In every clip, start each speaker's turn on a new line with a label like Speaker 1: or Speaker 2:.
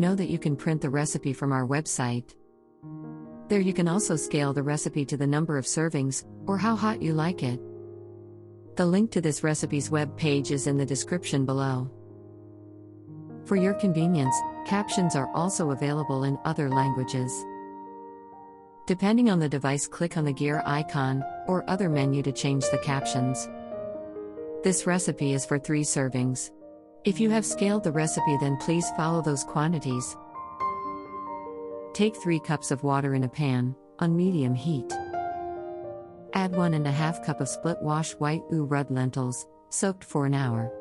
Speaker 1: know that you can print the recipe from our website? There you can also scale the recipe to the number of servings, or how hot you like it. The link to this recipe's web page is in the description below. For your convenience, captions are also available in other languages. Depending on the device, click on the gear icon, or other menu to change the captions. This recipe is for 3 servings. If you have scaled the recipe, then please follow those quantities. Take 3 cups of water in a pan, on medium heat. Add 1½ cup of split wash white red lentils, soaked for an hour.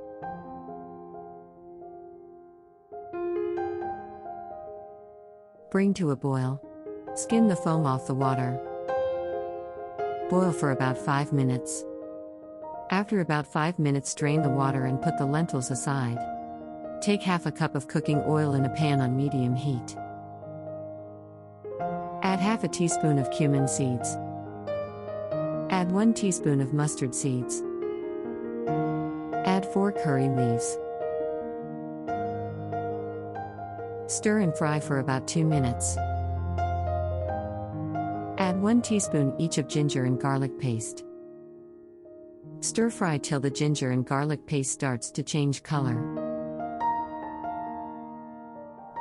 Speaker 1: Bring to a boil. Skim the foam off the water. Boil for about 5 minutes. After about 5 minutes, drain the water and put the lentils aside. Take ½ cup of cooking oil in a pan on medium heat. Add ½ teaspoon of cumin seeds. Add 1 teaspoon of mustard seeds. Add 4 curry leaves. Stir and fry for about 2 minutes. Add 1 teaspoon each of ginger and garlic paste. Stir fry till the ginger and garlic paste starts to change color.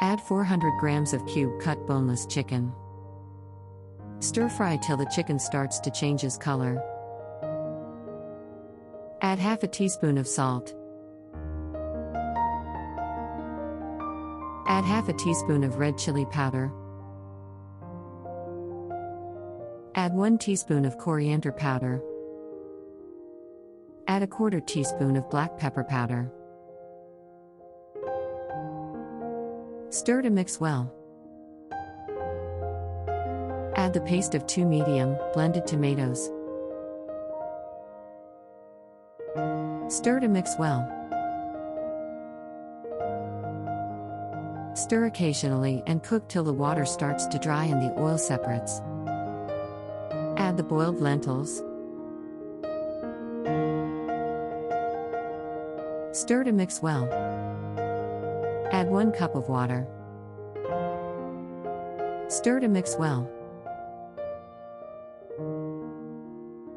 Speaker 1: Add 400 grams of cube-cut boneless chicken. Stir fry till the chicken starts to change its color. Add ½ teaspoon of salt. Add ½ teaspoon of red chili powder. Add 1 teaspoon of coriander powder. Add ¼ teaspoon of black pepper powder. Stir to mix well. Add the paste of 2 medium, blended tomatoes. Stir to mix well. Stir occasionally and cook till the water starts to dry and the oil separates. Add the boiled lentils. Stir to mix well. Add 1 cup of water. Stir to mix well.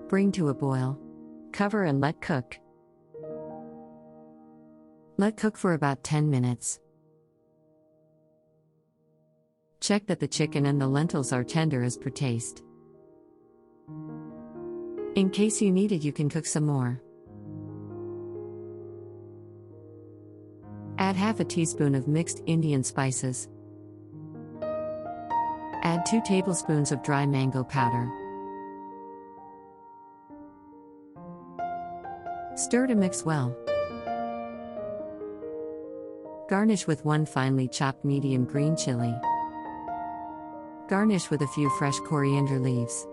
Speaker 1: Bring to a boil. Cover and let cook. Let cook for about 10 minutes. Check that the chicken and the lentils are tender as per taste. In case you need it, you can cook some more. Add ½ teaspoon of mixed Indian spices. Add 2 tablespoons of dry mango powder. Stir to mix well. Garnish with 1 finely chopped medium green chili. Garnish with a few fresh coriander leaves.